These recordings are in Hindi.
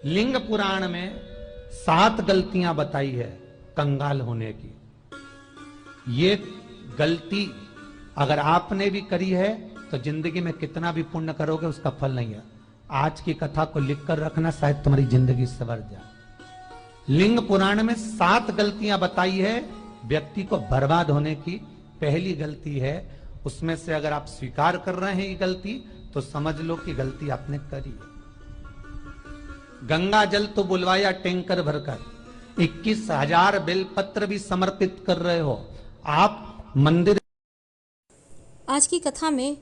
लिंग पुराण में 7 गलतियां बताई है कंगाल होने की। ये गलती अगर आपने भी करी है तो जिंदगी में कितना भी पुण्य करोगे उसका फल नहीं है। आज की कथा को लिखकर रखना, शायद तुम्हारी जिंदगी संवर जाए। लिंग पुराण में 7 गलतियां बताई है व्यक्ति को बर्बाद होने की। पहली गलती है, उसमें से अगर आप स्वीकार कर रहे हैं ये गलती तो समझ लो कि गलती आपने करी है। गंगा जल तो बुलवाया टैंकर भरकर, 21,000 बेलपत्र भी समर्पित कर रहे हो आप मंदिर। आज की कथा में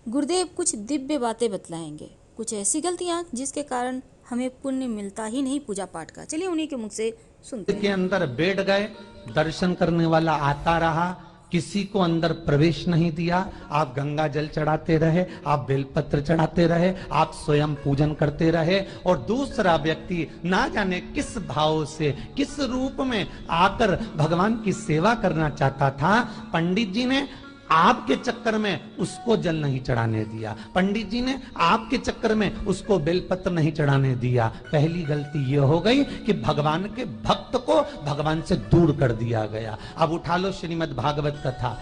गुरुदेव कुछ दिव्य बातें बतलाएंगे, कुछ ऐसी गलतियां जिसके कारण हमें पुण्य मिलता ही नहीं पूजा पाठ का। चलिए उन्हीं के मुख से सुनते हैं। के अंदर बैठ गए, दर्शन करने वाला आता रहा, किसी को अंदर प्रवेश नहीं दिया। आप गंगा जल चढ़ाते रहे, आप बेलपत्र चढ़ाते रहे, आप स्वयं पूजन करते रहे, और दूसरा व्यक्ति ना जाने किस भाव से, किस रूप में आकर भगवान की सेवा करना चाहता था। पंडित जी ने आपके चक्कर में उसको जल नहीं चढ़ाने दिया, पंडित जी ने आपके चक्कर में उसको बेलपत्र नहीं चढ़ाने दिया। पहली गलती यह हो गई कि भगवान के भक्त को भगवान से दूर कर दिया गया। अब उठा लो श्रीमद् भागवत कथा।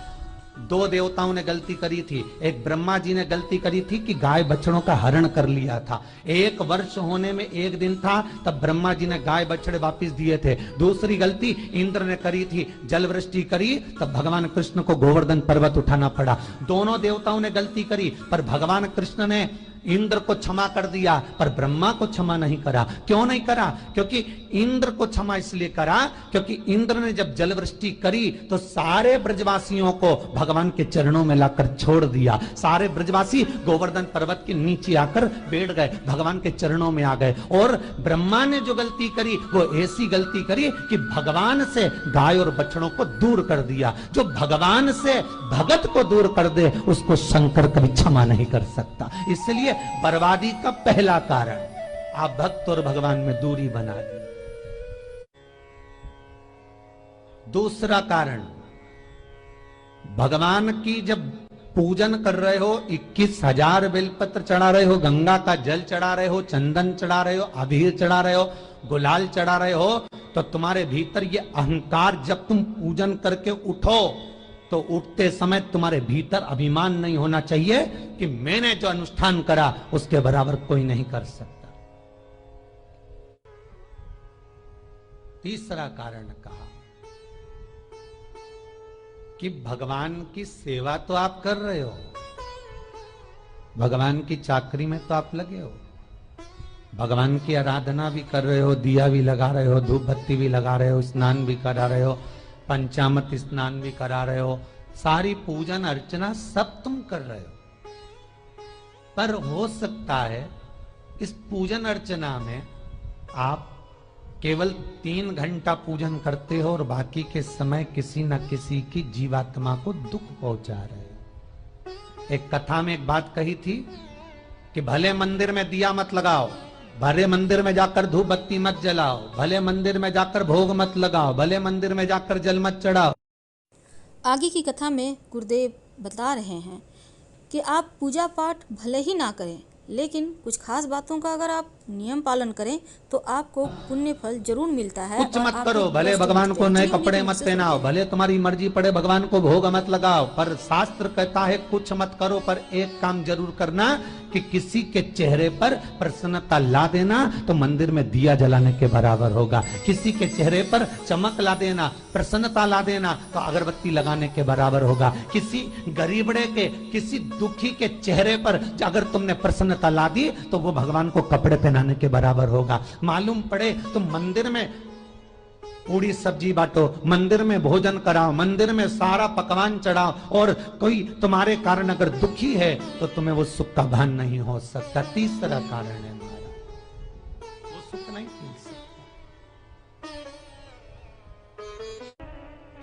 2 देवताओं ने गलती करी थी। एक ब्रह्मा जी ने गलती करी थी कि गाय बछड़ों का हरण कर लिया था। 1 वर्ष होने में 1 दिन था तब ब्रह्मा जी ने गाय बछड़े वापस दिए थे। दूसरी गलती इंद्र ने करी थी, जल वृष्टि करी तब भगवान कृष्ण को गोवर्धन पर्वत उठाना पड़ा। दोनों देवताओं ने गलती करी पर भगवान कृष्ण ने इंद्र को क्षमा कर दिया पर ब्रह्मा को क्षमा नहीं करा। क्यों नहीं करा? क्योंकि इंद्र को क्षमा इसलिए करा क्योंकि इंद्र ने जब जल वृष्टि करी तो सारे ब्रजवासियों को भगवान के चरणों में लाकर छोड़ दिया। सारे ब्रजवासी गोवर्धन पर्वत के नीचे आकर बैठ गए, भगवान के चरणों में आ गए। और ब्रह्मा ने जो गलती करी वो ऐसी गलती करी कि भगवान से गाय और बछड़ों को दूर कर दिया। जो भगवान से भगत को दूर कर दे उसको शंकर कभी क्षमा नहीं कर सकता। इसलिए बर्बादी का पहला कारण आप भक्त और भगवान में दूरी बना दी। दूसरा कारण, भगवान की जब पूजन कर रहे हो, 21,000 बेलपत्र चढ़ा रहे हो, गंगा का जल चढ़ा रहे हो, चंदन चढ़ा रहे हो, अबीर चढ़ा रहे हो, गुलाल चढ़ा रहे हो, तो तुम्हारे भीतर ये अहंकार, जब तुम पूजन करके उठो तो उठते समय तुम्हारे भीतर अभिमान नहीं होना चाहिए कि मैंने जो अनुष्ठान करा उसके बराबर कोई नहीं कर सकता। तीसरा कारण कहा कि भगवान की सेवा तो आप कर रहे हो, भगवान की चाकरी में तो आप लगे हो, भगवान की आराधना भी कर रहे हो, दिया भी लगा रहे हो, धूप बत्ती भी लगा रहे हो, स्नान भी करा रहे हो, पंचामृत स्नान भी करा रहे हो, सारी पूजन अर्चना सब तुम कर रहे हो। पर हो सकता है इस पूजन अर्चना में आप केवल 3 घंटा पूजन करते हो और बाकी के समय किसी न किसी की जीवात्मा को दुख पहुंचा रहे हो। एक कथा में एक बात कही थी कि भले मंदिर में दिया मत लगाओ, भले मंदिर में जाकर धूप बत्ती मत जलाओ, भले मंदिर में जाकर भोग मत लगाओ, भले मंदिर में जाकर जल मत चढ़ाओ। आगे की कथा में गुरुदेव बता रहे हैं कि आप पूजा पाठ भले ही ना करें, लेकिन कुछ खास बातों का अगर आप नियम पालन करें तो आपको पुण्य फल जरूर मिलता है। कुछ मत करो, भले भगवान को नए कपड़े मत पहनाओ, भले तुम्हारी मर्जी पड़े भगवान को भोग मत लगाओ, पर शास्त्र कहता है कुछ मत करो, पर एक काम जरूर करना कि किसी के चेहरे पर प्रसन्नता ला देना तो मंदिर में दिया जलाने के बराबर होगा। किसी के चेहरे पर चमक ला देना, प्रसन्नता ला देना तो अगरबत्ती लगाने के बराबर होगा। किसी गरीबड़े के, किसी दुखी के चेहरे पर अगर तुमने प्रसन्नता ला दी तो वो भगवान को कपड़े पहनाने के बराबर होगा। मालूम पड़े तो मंदिर में पूरी सब्जी बांटो, मंदिर में भोजन कराओ, मंदिर में सारा पकवान चढ़ाओ, और कोई तुम्हारे कारण अगर दुखी है तो तुम्हें वो सुख का भान नहीं हो सकता। तीसरा कारण है हमारा, वो सुख नहीं मिल सकता।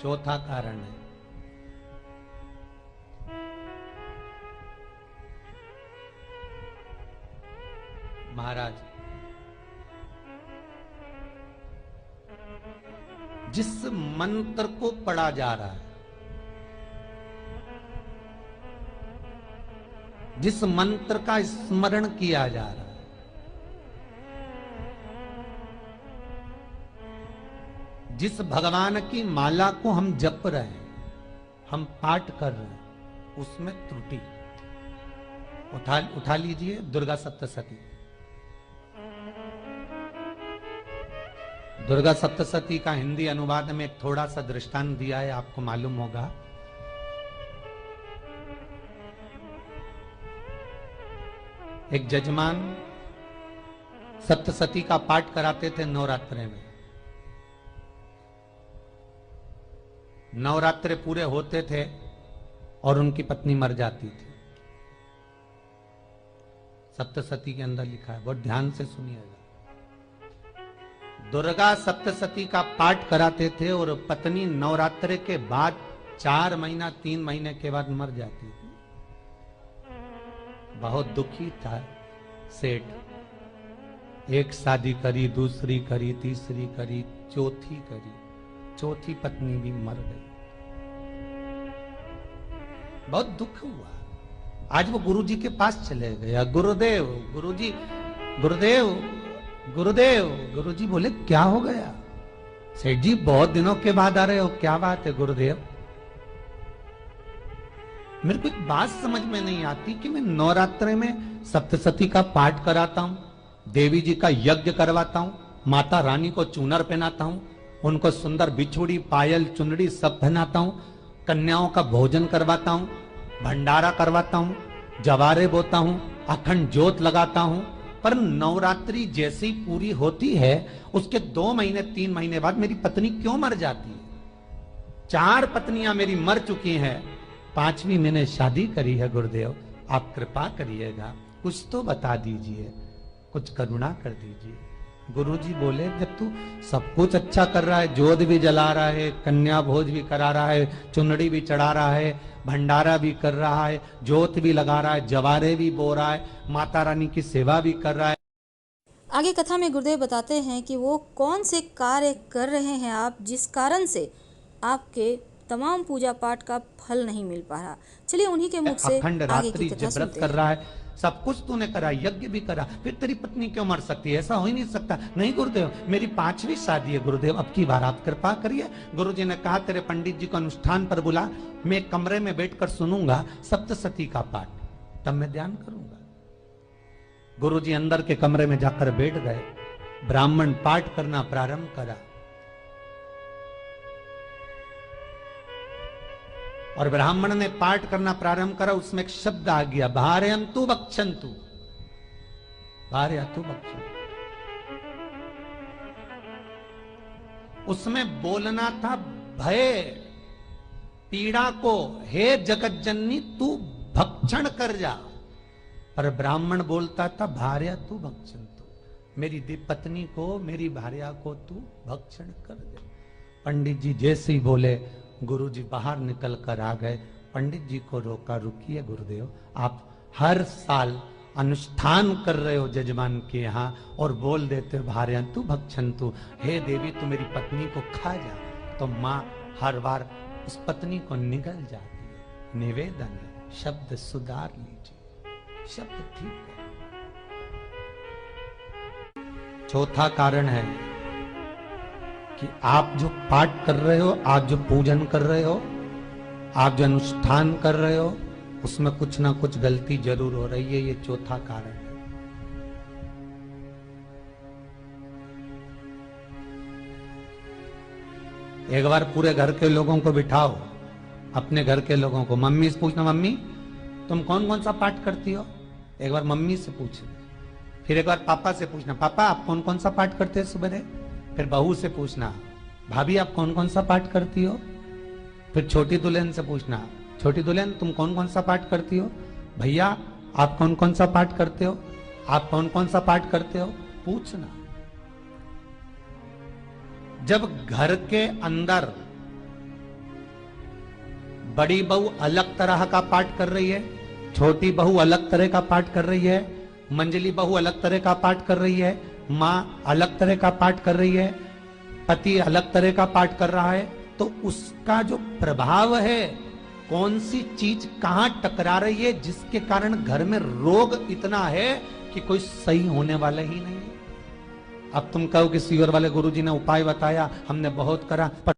चौथा कारण है महाराज, जिस मंत्र को पढ़ा जा रहा है, जिस मंत्र का स्मरण किया जा रहा है, जिस भगवान की माला को हम जप रहे हैं, हम पाठ कर रहे हैं, उसमें त्रुटि। उठा लीजिए दुर्गा सप्तशती। दुर्गा सप्तशती का हिंदी अनुवाद में एक थोड़ा सा दृष्टांत दिया है, आपको मालूम होगा। एक जजमान सप्तशती का पाठ कराते थे नवरात्रे में। नवरात्रे पूरे होते थे और उनकी पत्नी मर जाती थी। सप्तशती के अंदर लिखा है, बहुत ध्यान से सुनिएगा। दुर्गा सप्तशती का पाठ कराते थे और पत्नी नवरात्रे के बाद 4 महीना 3 महीने के बाद मर जाती थी। बहुत दुखी था सेठ। एक शादी करी, दूसरी करी, तीसरी करी, चौथी करी, चौथी पत्नी भी मर गई। बहुत दुख हुआ। आज वो गुरुजी के पास चले गया, गुरुदेव, गुरुजी, गुरुदेव, गुरुदेव। गुरुजी बोले क्या हो गया? सेठ जी बहुत दिनों के बाद आ रहे हो, क्या बात है गुरुदेव? मेरे को एक बात समझ में नहीं आती कि मैं नवरात्रे में सप्तशती का पाठ कराता हूं, देवी जी का यज्ञ करवाता हूं, माता रानी को चूनर पहनाता हूं, उनको सुंदर बिछुड़ी, पायल, चुनरी सब पहनाता हूं, कन्याओं का भोजन करवाता हूं, भंडारा करवाता हूं, जवारे बोता हूं, अखंड ज्योत लगाता हूं, पर नवरात्रि जैसी पूरी होती है उसके 2 महीने 3 महीने बाद मेरी पत्नी क्यों मर जाती है? 4 पत्नियां मेरी मर चुकी हैं, 5वीं मैंने शादी करी है। गुरुदेव आप कृपा करिएगा, कुछ तो बता दीजिए, कुछ करुणा कर दीजिए। गुरुजी बोले जब तू सब कुछ अच्छा कर रहा है, जोत भी जला रहा है, कन्या भोज भी करा रहा है, चुनरी भी चढ़ा रहा है, भंडारा भी कर रहा है, जोत भी लगा रहा है, जवारे भी बो रहा है, माता रानी की सेवा भी कर रहा है। आगे कथा में गुरुदेव बताते हैं कि वो कौन से कार्य कर रहे हैं आप, जिस कारण से आपके तमाम पूजा पाठ का फल नहीं मिल पा रहा। चलिए उन्हीं के मुख से अखंड आगे की रात्रि कथा व्रत सुनते कर हैं। रहा है, सब कुछ तूने करा, यज्ञ भी करा, फिर तेरी पत्नी क्यों मर सकती है? ऐसा हो ही नहीं सकता। नहीं गुरुदेव, मेरी 5वीं शादी है गुरुदेव, अब की बार आप कृपा करिए। गुरुजी ने कहा तेरे पंडित जी को अनुष्ठान पर बुला, मैं कमरे में बैठकर सुनूंगा सप्तशती का पाठ, तब मैं ध्यान करूंगा। गुरुजी अंदर के कमरे में जाकर बैठ गए, ब्राह्मण पाठ करना प्रारंभ करा और ब्राह्मण ने पाठ करना प्रारंभ करा। उसमें एक शब्द आ गया, भार्यन्तु भक्षन्तु, भार्यन्तु भक्षन्तु। उसमें बोलना था भय पीड़ा को, हे जगत जननी तू भक्षण कर जा, पर ब्राह्मण बोलता था भार्यन्तु भक्षन्तु, मेरी पत्नी को, मेरी भार्या को तू भक्षण कर दे। पंडित जी जैसे ही बोले, गुरुजी बाहर निकल कर आ गए। पंडित जी को रोका, रुकिए गुरुदेव, आप हर साल अनुष्ठान कर रहे हो जजमान के यहाँ और बोल देते हो भार्यन्तु भक्षन्तु, हे देवी तू मेरी पत्नी को खा जा, तो माँ हर बार उस पत्नी को निगल जाती है। निवेदन है, शब्द सुधार लीजिए, शब्द ठीक है। चौथा कारण है कि आप जो पाठ कर रहे हो, आप जो पूजन कर रहे हो, आप जो अनुष्ठान कर रहे हो, उसमें कुछ ना कुछ गलती जरूर हो रही है। ये चौथा कारण है। एक बार पूरे घर के लोगों को बिठाओ, अपने घर के लोगों को, मम्मी से पूछना, मम्मी तुम कौन कौन सा पाठ करती हो? एक बार मम्मी से पूछना। फिर एक बार पापा से पूछना, पापा आप कौन कौन सा पाठ करते हैं सुबह? फिर बहू से पूछना, भाभी आप कौन कौन सा पाठ करती हो? फिर छोटी दुल्हन से पूछना, छोटी दुल्हन तुम कौन कौन सा पाठ करती हो? भैया आप कौन कौन सा पाठ करते हो? आप कौन कौन सा पाठ करते हो? पूछना। जब घर के अंदर बड़ी बहू अलग तरह का पाठ कर रही है, छोटी बहू अलग तरह का पाठ कर रही है, मंजली बहू अलग तरह का पाठ कर रही है, माँ अलग तरह का पाठ कर रही है, पति अलग तरह का पाठ कर रहा है, तो उसका जो प्रभाव है, कौन सी चीज कहां टकरा रही है, जिसके कारण घर में रोग इतना है कि कोई सही होने वाला ही नहीं है। अब तुम कहो कि सीवर वाले गुरुजी ने उपाय बताया, हमने बहुत करा, पर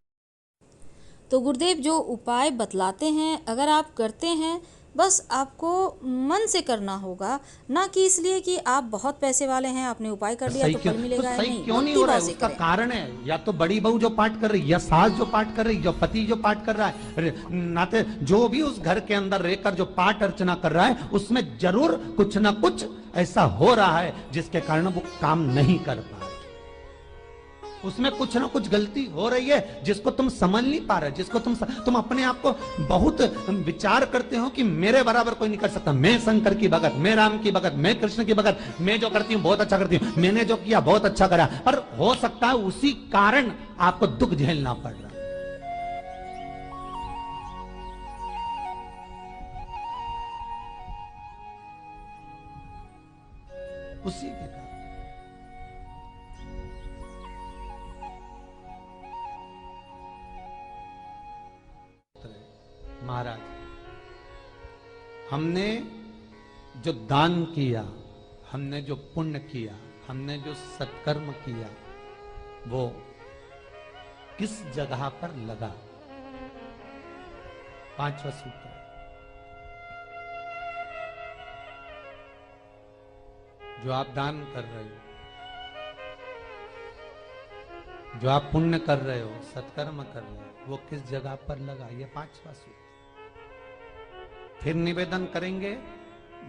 तो गुरुदेव जो उपाय बतलाते हैं अगर आप करते हैं, बस आपको मन से करना होगा, ना कि इसलिए कि आप बहुत पैसे वाले हैं, आपने उपाय कर दिया सही तो क्यों, फल मिलेगा। सही नहीं, क्यों नहीं भक्ति हो रहा भाव है? से उसका करें। कारण है, या तो बड़ी बहू जो पाठ कर रही, या सास जो पाठ कर रही, या पति जो पाठ कर रहा है, नाते जो भी उस घर के अंदर रहकर जो पाठ अर्चना कर रहा है, उसमें जरूर कुछ ना कुछ ऐसा हो रहा है जिसके कारण वो काम नहीं कर पा रहे। उसमें कुछ ना कुछ गलती हो रही है जिसको तुम समझ नहीं पा रहे, जिसको तुम अपने आप को बहुत विचार करते हो कि मेरे बराबर कोई नहीं कर सकता, मैं शंकर की भगत, मैं राम की भगत, मैं कृष्ण की भगत, मैं जो करती हूँ बहुत अच्छा करती हूँ, मैंने जो किया बहुत अच्छा करा, पर हो सकता है उसी कारण आपको दुख झेलना पड़ रहा। उसी के कारण महाराज, हमने जो दान किया, हमने जो पुण्य किया, हमने जो सत्कर्म किया, वो किस जगह पर लगा? पांचवा सूत्र, जो आप दान कर रहे हो, जो आप पुण्य कर रहे हो, सत्कर्म कर रहे हो, वो किस जगह पर लगा? ये पांचवा सूत्र। फिर निवेदन करेंगे,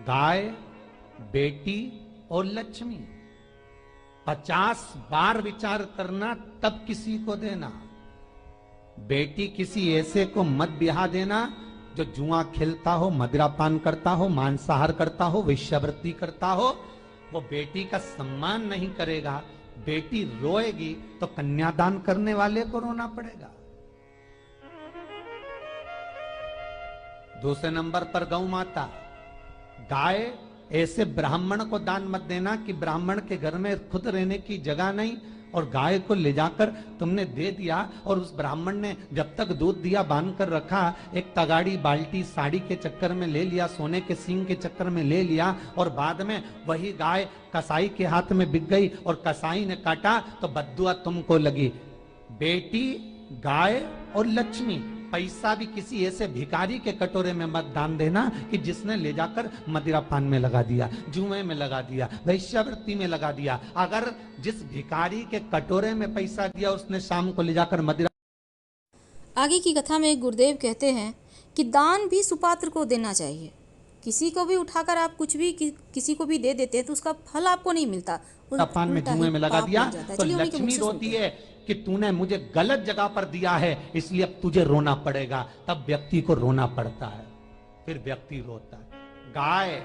गाय, बेटी और लक्ष्मी 50 बार विचार करना, तब किसी को देना। बेटी किसी ऐसे को मत ब्याह देना जो जुआ खेलता हो, मदिरापान करता हो, मांसाहार करता हो, वेश्यावृत्ति करता हो। वो बेटी का सम्मान नहीं करेगा, बेटी रोएगी तो कन्यादान करने वाले को रोना पड़ेगा। दूसरे नंबर पर गौ माता, गाय ऐसे ब्राह्मण को दान मत देना कि ब्राह्मण के घर में खुद रहने की जगह नहीं और गाय को ले जाकर तुमने दे दिया और उस ब्राह्मण ने जब तक दूध दिया बांध कर रखा, एक तगाड़ी बाल्टी साड़ी के चक्कर में ले लिया, सोने के सींग के चक्कर में ले लिया और बाद में वही गाय कसाई के हाथ में बिक गई और कसाई ने काटा तो बद्दुआ तुमको लगी। बेटी, गाय और लक्ष्मी, पैसा भी किसी ऐसे भिखारी के कटोरे में मत दान देना कि जिसने ले जाकर मदिरापान में लगा दिया, जुए में लगा दिया, वैश्यावृत्ति में लगा दिया। अगर जिस भिखारी के कटोरे में पैसा दिया उसने शाम को ले जाकर मदिरा। आगे की कथा में गुरुदेव कहते हैं कि दान भी सुपात्र को देना चाहिए। किसी को भी उठाकर आप कुछ भी किसी को भी दे देते हैं तो उसका फल आपको नहीं मिलता, पान में जुए में लगा दिया तो लक्ष्मी रोती है कि तूने मुझे गलत जगह पर दिया है इसलिए अब तुझे रोना पड़ेगा। तब व्यक्ति को रोना पड़ता है, फिर व्यक्ति रोता है। गाय,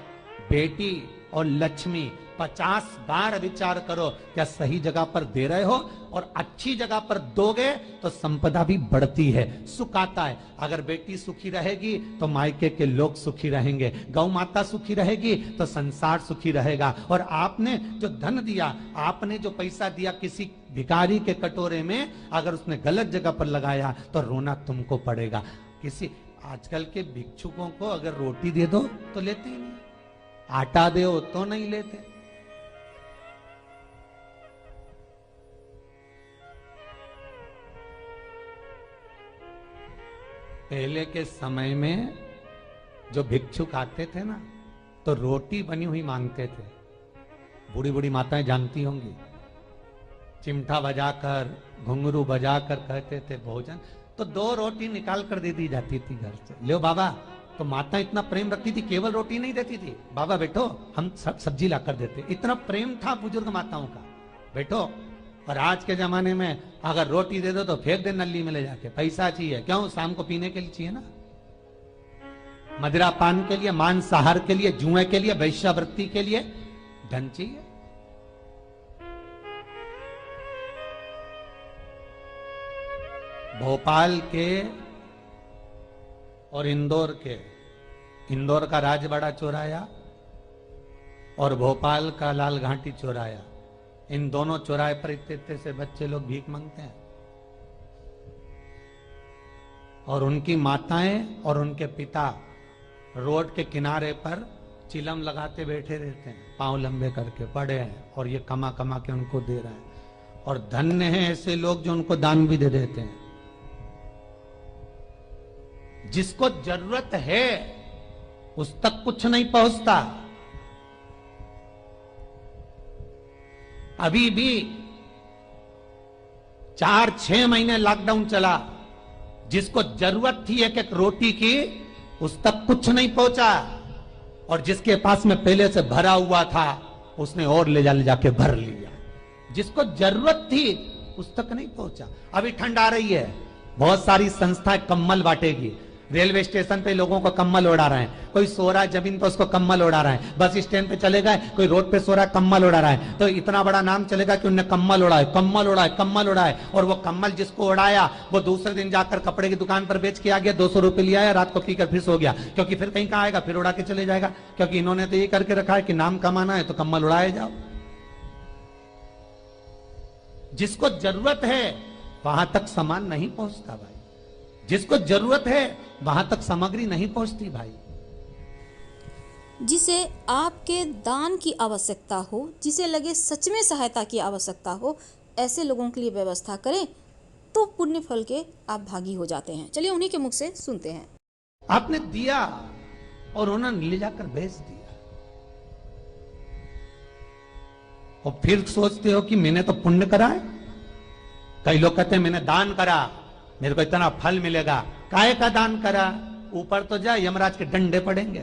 बेटी और लक्ष्मी 50 बार विचार करो क्या सही जगह पर दे रहे हो, और अच्छी जगह पर दोगे तो संपदा भी बढ़ती है, सुख आता है। अगर बेटी सुखी रहेगी तो मायके के लोग सुखी रहेंगे, गौ माता सुखी रहेगी तो संसार सुखी रहेगा। और आपने जो धन दिया, आपने जो पैसा दिया किसी भिखारी के कटोरे में, अगर उसने गलत जगह पर लगाया तो रोना तुमको पड़ेगा। किसी आजकल के भिक्षुकों को अगर रोटी दे दो तो लेते ही नहीं, आटा दो तो नहीं लेते। पहले के समय में जो भिक्षुक आते थे ना तो रोटी बनी हुई मांगते थे। बूढ़ी बूढ़ी माताएं जानती होंगी, चिमटा बजाकर घुंघरू बजाकर कहते थे भोजन, तो 2 रोटी निकाल कर दे दी जाती थी घर से। लो बाबा, तो माता इतना प्रेम रखती थी, केवल रोटी नहीं देती थी, बाबा बैठो हम सब्जी ला कर देते। इतना प्रेम था बुजुर्ग माताओं का, बैठो। और आज के जमाने में अगर रोटी दे दो तो फेंक दे नली में ले जाके, पैसा चाहिए। क्यों? शाम को पीने के लिए चाहिए ना, मदिरा पान के लिए, मांसाहार के लिए, जुए के लिए, वैश्यावृत्ति के लिए धन चाहिए। भोपाल के और इंदौर का राजवाड़ा चौराया और भोपाल का लाल घाटी चौराया, इन दोनों चौराहे पर इतने से बच्चे लोग भीख मांगते हैं और उनकी माताएं और उनके पिता रोड के किनारे पर चिलम लगाते बैठे रहते हैं, पांव लंबे करके पड़े हैं, और ये कमा कमा के उनको दे रहा है। और धन्य हैं ऐसे लोग जो उनको दान भी दे देते हैं। जिसको जरूरत है उस तक कुछ नहीं पहुंचता। अभी भी 4-6 महीने लॉकडाउन चला, जिसको जरूरत थी एक एक रोटी की उस तक कुछ नहीं पहुंचा, और जिसके पास में पहले से भरा हुआ था उसने और ले जाके भर लिया। जिसको जरूरत थी उस तक नहीं पहुंचा। अभी ठंड आ रही है, बहुत सारी संस्थाएं कम्बल बांटेगी। रेलवे स्टेशन पे लोगों को कम्बल उड़ा रहे हैं, कोई सो रहा है जमीन पर उसको कम्बल उड़ा रहा है, बस स्टैंड पे चले गए कोई रोड पे सो रहा है कम्बल उड़ा रहा है, तो इतना बड़ा नाम चलेगा कि उनने कम्बल उड़ाए, कम्बल उड़ाए, कम्बल उड़ाए। और वो कम्बल जिसको उड़ाया वो दूसरे दिन जाकर कपड़े की दुकान पर बेच के आ गया, 200 रुपए लिया है, रात को पीकर फिर सो गया, क्योंकि फिर कहीं कहाँ आएगा, फिर उड़ा के चले जाएगा। क्योंकि इन्होंने तो ये करके रखा है कि नाम कमाना है तो कम्बल उड़ाए जाओ। जिसको जरूरत है वहां तक सामान नहीं पहुंचता भाई, जिसको जरूरत है वहां तक सामग्री नहीं पहुंचती भाई। जिसे आपके दान की आवश्यकता हो, जिसे लगे सच में सहायता की आवश्यकता हो, ऐसे लोगों के लिए व्यवस्था करें तो पुण्य फल के आप भागी हो जाते हैं। चलिए उन्हीं के मुख से सुनते हैं। आपने दिया और उन्होंने ले जाकर बेच दिया, और फिर सोचते हो कि मैंने तो पुण्य करा है। कई लोग कहते हैं मैंने दान करा, मेरे को इतना फल मिलेगा। काहे का दान करा? ऊपर तो जा, यमराज के डंडे पड़ेंगे।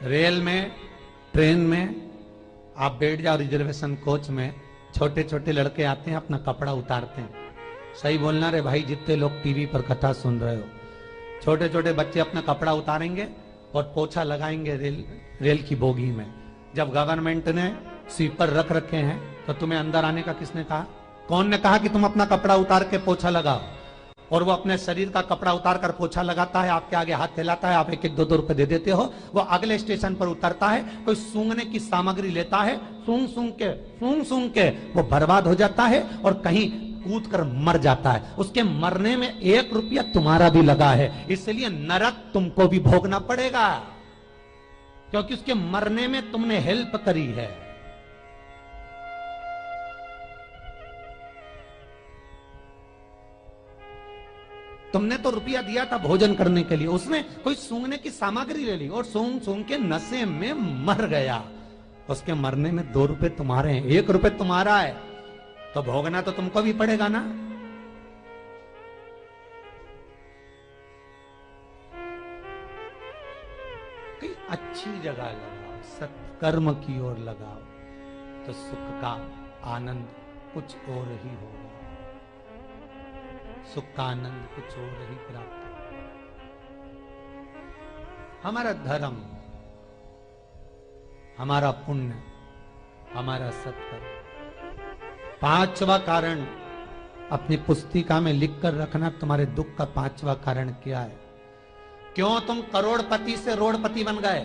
रेल में, ट्रेन में आप बैठ जाओ, रिजर्वेशन कोच में, छोटे छोटे लड़के आते हैं, अपना कपड़ा उतारते हैं। सही बोलना रे भाई, जितने लोग टीवी पर कथा सुन रहे हो, छोटे छोटे बच्चे अपना कपड़ा उतारेंगे और पोछा लगाएंगे रेल की बोगी में। जब गवर्नमेंट ने स्वीपर रख रखे हैं तो तुम्हें अंदर आने का किसने कहा? कौन ने कहा कि तुम अपना कपड़ा उतार के पोछा लगाओ? और वो अपने शरीर का कपड़ा उतार कर पोछा लगाता है, आपके आगे हाथ फैलाता है, आप 1-1, 2-2 रुपए दे देते हो। वो अगले स्टेशन पर उतरता है, कोई सूंघने की सामग्री लेता है, सूंघ के वो बर्बाद हो जाता है और कहीं कूद कर मर जाता है। उसके मरने में 1 रुपया तुम्हारा भी लगा है, इसलिए नरक तुमको भी भोगना पड़ेगा, क्योंकि उसके मरने में तुमने हेल्प करी है। तुमने तो रुपया दिया था भोजन करने के लिए, उसने कोई सूंघने की सामग्री ले ली और सूंघ के नशे में मर गया। उसके मरने में 2 रुपए तुम्हारे हैं, 1 रुपए तुम्हारा है, तो भोगना तो तुमको भी पड़ेगा ना। कहीं अच्छी जगह लगाओ, सत्कर्म की ओर लगाओ, तो सुख का आनंद कुछ और ही होगा, सुख का आनंद कुछ और ही प्राप्त होगा। हमारा धर्म, हमारा पुण्य, हमारा सत्कर्म। 5वां कारण अपनी पुस्तिका में लिख कर रखना, तुम्हारे दुख का 5वां कारण क्या है? क्यों तुम करोड़पति से रोड़पति बन गए?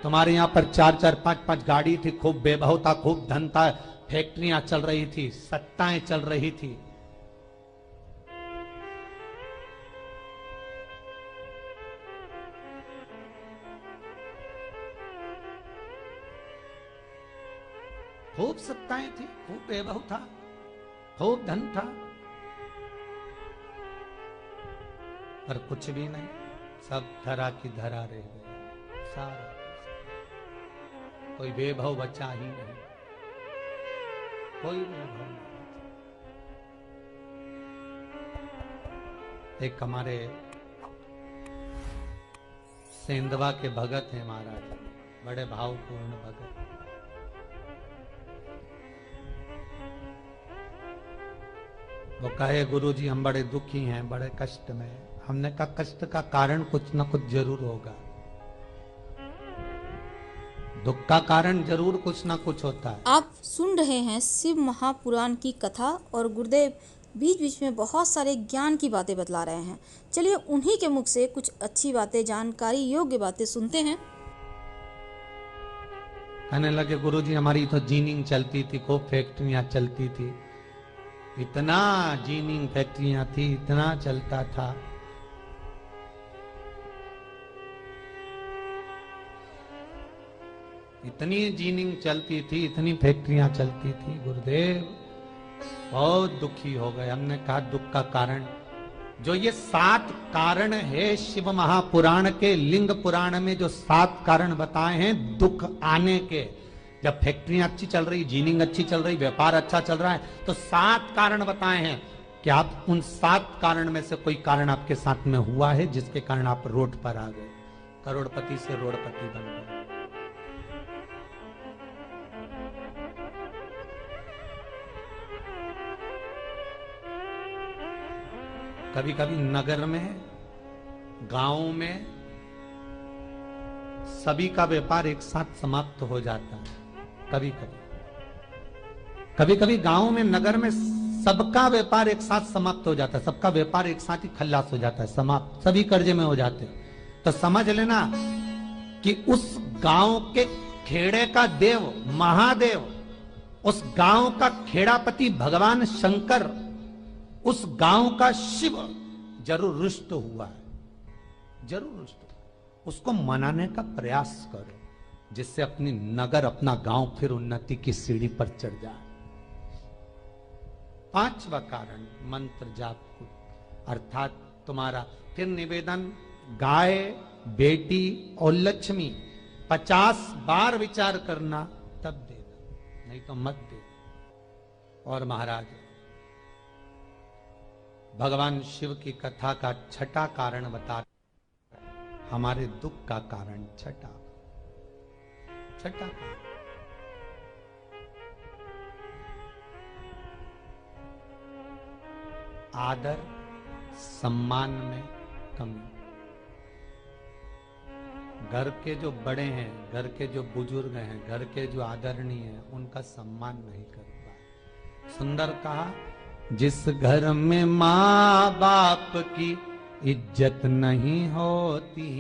तुम्हारे यहां पर 4-4, 5-5 गाड़ी थी, खूब वैभव था, खूब धन था, फैक्ट्रियां चल रही थी, सत्ताएं चल रही थी। खूब सत्ताएं थी, खूब वैभव था, खूब धन था, पर कुछ भी नहीं, सब धरा की धरा रह गए। सारा कोई वैभव बचा ही नहीं, कोई वैभव नहीं। एक हमारे सेंधवा के भगत हैं महाराज, बड़े भावपूर्ण भगत। वो कहे गुरुजी हम बड़े दुखी हैं, बड़े कष्ट में। हमने कहा कष्ट का कारण कुछ ना कुछ जरूर होगा, दुख का कारण जरूर कुछ ना कुछ होता है। आप सुन रहे हैं शिव महापुराण की कथा और गुरुदेव बीच बीच में बहुत सारे ज्ञान की बातें बतला रहे हैं। चलिए उन्हीं के मुख से कुछ अच्छी बातें, जानकारी योग्य बातें सुनते हैं। कहने लगे गुरुजी हमारी तो जीनिंग चलती थी, खूब फैक्ट्रियां चलती थी, इतना जीनिंग फैक्ट्रियां थी, इतना चलता था, इतनी जीनिंग चलती थी, इतनी फैक्ट्रियां चलती थी, गुरुदेव बहुत दुखी हो गए। हमने कहा दुख का कारण, जो ये 7 कारण है शिव महापुराण के, लिंग पुराण में जो 7 कारण बताए हैं दुख आने के, जब फैक्ट्रियां अच्छी चल रही, जीनिंग अच्छी चल रही, व्यापार अच्छा चल रहा है, तो 7 कारण बताए हैं कि आप उन 7 कारण में से कोई कारण आपके साथ में हुआ है जिसके कारण आप रोड पर आ गए, करोड़पति से रोडपति बन गए। कभी कभी नगर में, गांव में सभी का व्यापार एक साथ समाप्त हो जाता है। कभी कभी गांव में, नगर में सबका व्यापार एक साथ समाप्त हो जाता है, सबका व्यापार एक साथ ही खल्लास हो जाता है, समाप्त, सभी कर्जे में हो जाते हैं। तो समझ लेना कि उस गांव के खेड़े का देव महादेव, उस गांव का खेड़ापति भगवान शंकर, उस गांव का शिव जरूर रुष्ट हुआ है, जरूर रुष्ट हुआ। उसको मनाने का प्रयास करो जिससे अपनी नगर, अपना गांव फिर उन्नति की सीढ़ी पर चढ़ जाए। 5वां कारण मंत्र जाप को, अर्थात तुम्हारा फिर निवेदन, गाय, बेटी और लक्ष्मी 50 बार विचार करना, तब देना, नहीं तो मत दे। और महाराज भगवान शिव की कथा का 6ठा कारण बता, हमारे दुख का कारण 6ठा कारण, आदर सम्मान में कमी। घर के जो बड़े हैं, घर के जो बुजुर्ग हैं, घर के जो आदरणीय हैं, उनका सम्मान नहीं कर पाए। सुंदर कहा, जिस घर में माँ बाप की इज्जत नहीं होती,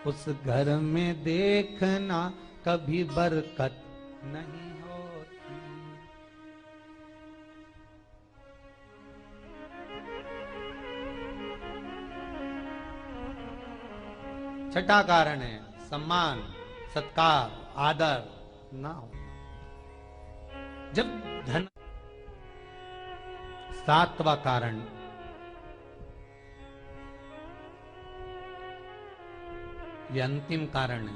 उस घर में देखना कभी बरकत नहीं होती। 6ठा कारण है सम्मान, सत्कार, आदर ना होना। जब धन। 7वां कारण ये अंतिम कारण है।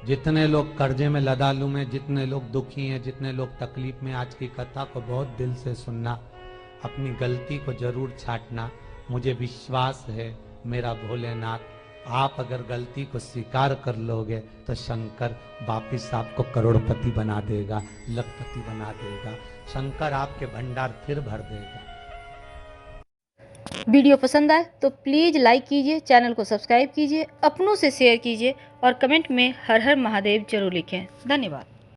जितने लोग कर्जे में, लदालू में, जितने लोग दुखी हैं, जितने लोग तकलीफ में, आज की कथा को बहुत दिल से सुनना, अपनी गलती को जरूर छांटना। मुझे विश्वास है मेरा भोलेनाथ, आप अगर गलती को स्वीकार कर लोगे तो शंकर वापिस आपको करोड़पति बना देगा, लखपति बना देगा। शंकर आपके भंडार फिर भर देगा। वीडियो पसंद आए तो प्लीज़ लाइक कीजिए, चैनल को सब्सक्राइब कीजिए, अपनों से शेयर कीजिए और कमेंट में हर हर महादेव जरूर लिखें। धन्यवाद।